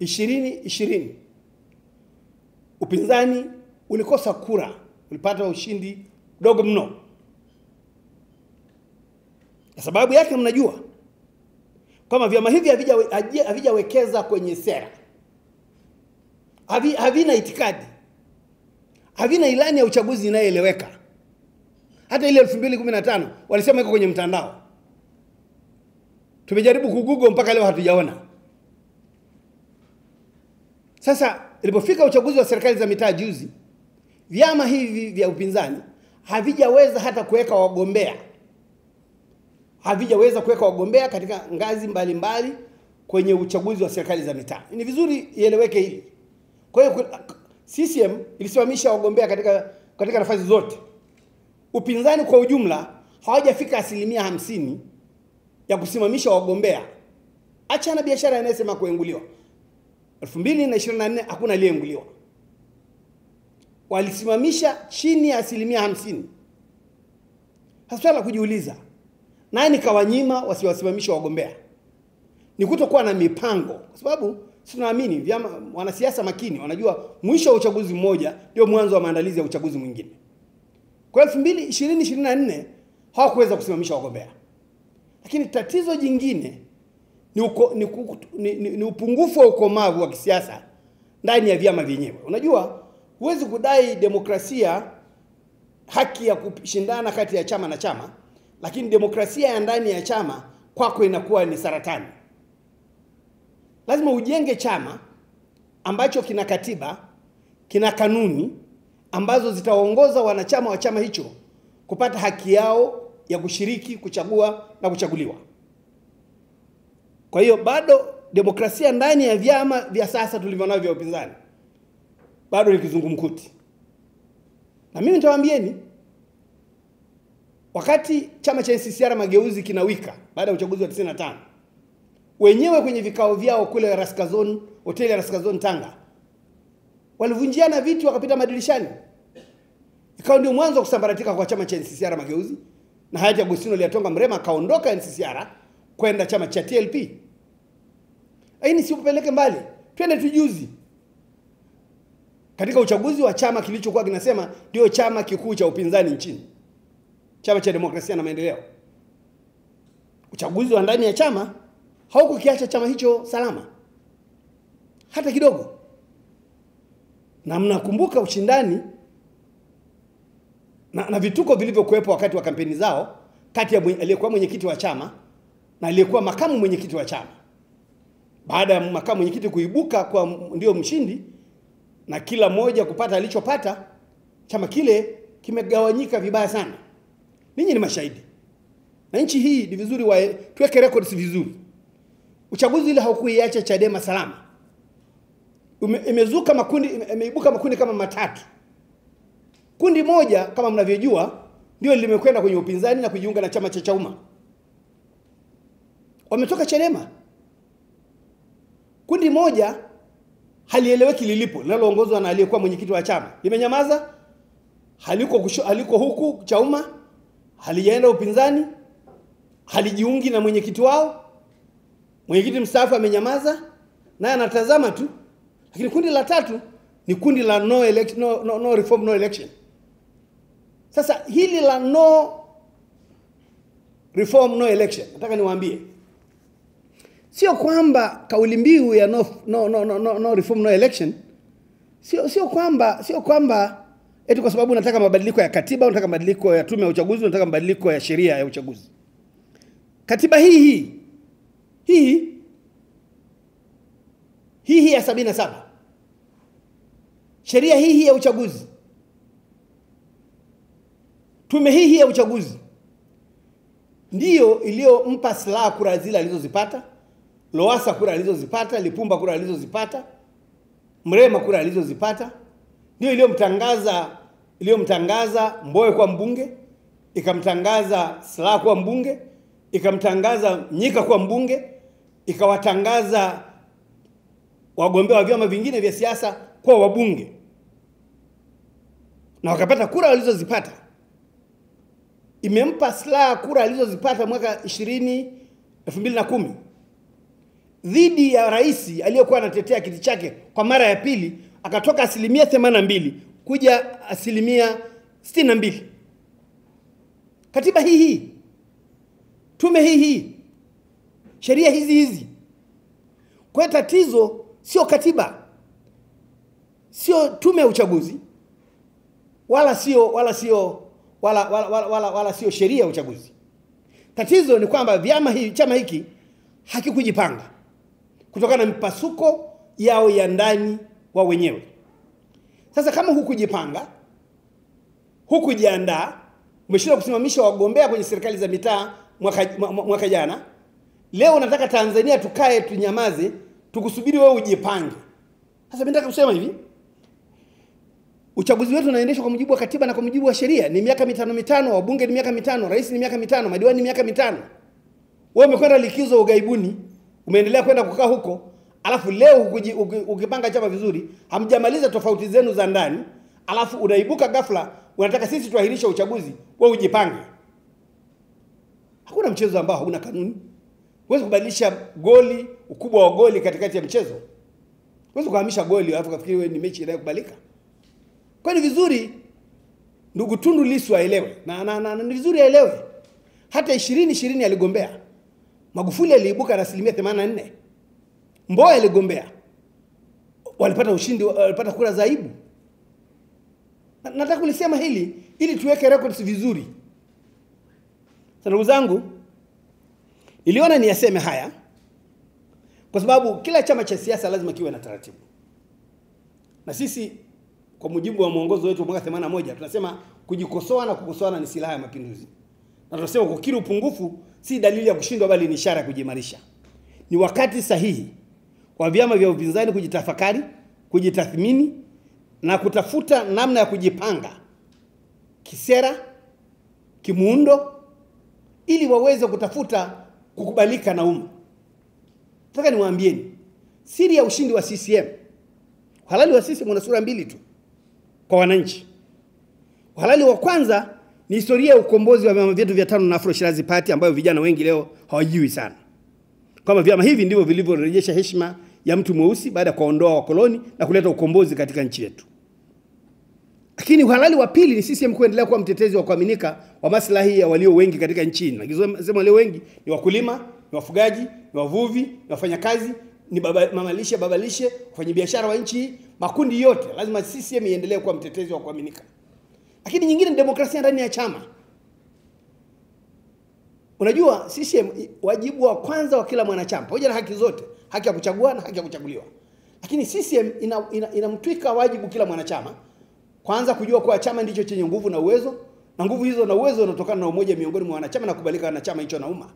2020 upinzani ulikosa kura, ulipata ushindi dogo mno. Kwa sababu yake mnajua kama vyama hivi havijawekeza kwenye sera, havina itikadi, havina ilani ya uchaguzi inayoeleweka. Hata ile 2015 walisema iko kwenye mtandao. Tumejaribu kugoogle mpaka leo hatujaona. Sasa ilipofika uchaguzi wa serikali za mitaa juzi, vyama hivi vya upinzani havijaweza hata kuweka wagombea. Havijaweza kuweka wagombea katika ngazi mbalimbali kwenye uchaguzi wa serikali za mitaa. Ni vizuri ieleweke hili. Kwa hiyo CCM ilisimamisha wagombea katika nafasi zote. Upinzani kwa ujumla hawajafika 50% ya kusimamisha wagombea. Acha na biashara inayosema kuenguliwa. 2024 hakuna aliyeenguliwa. Walisimamisha chini ya 50%. Hasa la kujiuliza, nani kawanyima wasiwasimamisha wagombea? Ni kutokuwa na mipango. Kwa sababu tunaamini vyama, wanasiasa makini wanajua mwisho wa uchaguzi mmoja ndio mwanzo wa maandalizi ya uchaguzi mwingine. Kwa 2024 hawakuweza kusimamisha wagombea. Lakini tatizo jingine ni upungufu wa ukomavu wa kisiasa ndani ya vyama vyenyewe. Unajua, huwezi kudai demokrasia, haki ya kushindana kati ya chama na chama, lakini demokrasia ya ndani ya chama kwako inakuwa ni saratani. Lazima ujenge chama ambacho kina katiba, kina kanuni ambazo zitaongoza wanachama wa chama hicho kupata haki yao ya kushiriki, kuchagua na kuchaguliwa. Kwa hiyo bado demokrasia ndani ya vyama vya sasa tulivyonavyo vya upinzani bado ni kizungumkuti. Na mimi nitawaambieni, wakati chama cha NCCR Mageuzi kinawika baada ya uchaguzi wa 95, wenyewe kwenye vikao vyao kule Raskazon, hoteli ya Raskazon Tanga, walivunjiana viti wakapita madirishani. Ikawa ndio mwanzo wa kusambaratika kwa chama cha NCCR Mageuzi, na hayati Agustino Lyatonga Mrema kaondoka NCCR kwenda chama cha TLP. Lakini si upeleke mbali, twende tujuzi katika uchaguzi wa chama kilichokuwa kinasema ndio chama kikuu cha upinzani nchini, Chama cha Demokrasia na Maendeleo. Uchaguzi wa ndani ya chama haukukiacha chama hicho salama hata kidogo. Na mnakumbuka ushindani na vituko vilivyokuwepo wakati wa kampeni zao kati ya aliyekuwa mwenyekiti wa chama na aliyekuwa makamu mwenyekiti wa chama. Baada ya makamu mwenyekiti kuibuka kwa ndio mshindi na kila mmoja kupata alichopata, chama kile kimegawanyika vibaya sana. Ninyi ni mashahidi. Na nchi hii ni vizuri tuweke records vizuri. Uchaguzi ile haukuiacha Chadema salama. Imeibuka makundi kama matatu. Kundi moja kama mnavyojua ndio limekwenda kwenye upinzani na kujiunga na chama cha Chauma. Wametoka Chadema. Kundi moja halieleweki lilipo, linaloongozwa na aliyekuwa mwenyekiti wa chama. Limenyamaza, haliko huku Chauma, halijaenda upinzani, halijiungi na mwenyekiti wao. Mwenyekiti mstaafu amenyamaza, naye anatazama tu. Lakini kundi la tatu ni kundi la no reform no election. Sasa hili la no reform no election, nataka niwaambie, sio kwamba kauli mbiu ya no reform no election sio kwamba eti kwa sababu unataka mabadiliko ya katiba, unataka mabadiliko ya tume ya uchaguzi, unataka mabadiliko ya sheria ya uchaguzi. Katiba hii ya 77, sheria hii ya uchaguzi, tume hii ya uchaguzi ndiyo iliyompa Slaa kura zile alizozipata, Lowassa kura alizozipata, Lipumba kura alizozipata, Mrema kura alizozipata, ndio iliyomtangaza Mbowe kwa mbunge, ikamtangaza Slaa kwa mbunge, ikamtangaza Mnyika kwa mbunge, ikawatangaza wagombea wa vyama vingine vya siasa kwa wabunge. Na wakapata kura walizozipata. Imempa Slaa kura alizozipata mwaka 2010. dhidi ya rais aliyekuwa anatetea kiti chake kwa mara ya pili, akatoka 82% kuja 62%. Katiba hii, tume hii, sheria hizi. Kwa tatizo sio katiba, sio tume ya uchaguzi, wala sio sheria ya uchaguzi. Tatizo ni kwamba chama hiki hakikujipanga kutokana na mpasuko yao ya ndani wa wenyewe. Sasa kama hukujipanga, hukujiandaa, umeshindwa kusimamisha wagombea kwenye serikali za mitaa mwaka jana, leo unataka Tanzania tukae tunyamaze tukusubiri wewe ujipange. Sasa mimi nataka kusema hivi, uchaguzi wetu unaendeshwa kwa mujibu wa katiba na kwa mujibu wa sheria. Ni miaka mitano, wabunge ni miaka 5, rais ni miaka 5, madiwani ni miaka 5. Wewe umekwenda likizo ugaibuni, umeendelea kwenda kukaa huko, alafu leo ukipanga chama vizuri, hamjamaliza tofauti zenu za ndani, alafu unaibuka ghafla unataka sisi tuahirisha uchaguzi, wewe ujipange. Hakuna mchezo ambao hauna kanuni. Huwezi kubadilisha goli, ukubwa wa goli katikati ya mchezo. Huwezi kuhamisha goli alafu kafikiri wewe ni mechi inayokubalika. Kwa ni vizuri ndugu Tundu Lissu aelewe, na ni vizuri aelewe. Hata 2020 aligombea. Magufuli aliibuka na 84%. Mbowe aligombea. Walipata ushindi, walipata kura za aibu. Nataka kulisema hili ili tuweke records vizuri. Sasa ndugu zangu, niliona niyaseme haya kwa sababu kila chama cha siasa lazima kiwe na taratibu. Na sisi kwa mujibu wa mwongozo wetu mwaka 81 tunasema kujikosoa na kukosoana ni silaha ya mapinduzi. Na tunasema kukiri upungufu si dalili ya kushindwa bali ni ishara ya kujimarisha. Ni wakati sahihi wa vyama vya upinzani kujitafakari, kujitathmini na kutafuta namna ya kujipanga kisera, kimuundo, ili waweze kutafuta kukubalika na umma. Nataka niwaambieni siri ya ushindi wa CCM. Uhalali wa CCM una sura mbili tu kwa wananchi. Uhalali wa kwanza ni historia ya ukombozi wa vyama vyetu vya tano na Afro Shirazi Party, ambayo vijana wengi leo hawajui sana. Kama vyama hivi ndivyo vilivyorejesha heshima ya mtu mweusi baada ya kuondoa wakoloni na kuleta ukombozi katika nchi yetu. Lakini uhalali wa pili ni CCM kuendelea kuwa mtetezi wa kuaminika wa maslahi ya walio wengi katika nchi. Nasema walio wengi ni wakulima, ni wafugaji, ni wavuvi, ni wafanyakazi, ni mamalishe, babalishe, wafanyabiashara wa nchi, makundi yote. Lazima CCM iendelee kuwa mtetezi wa kuaminika. Lakini nyingine ni demokrasia ndani ya chama. Unajua CCM wajibu wa kwanza wa kila mwanachama, pamoja na haki zote, haki ya kuchagua na haki ya kuchaguliwa. Lakini CCM inamtwika wajibu kila mwanachama kwanza kujua kuwa chama ndicho chenye nguvu na uwezo, na nguvu hizo na uwezo unatokana na umoja miongoni mwa wanachama na kubalika na chama hicho na umma.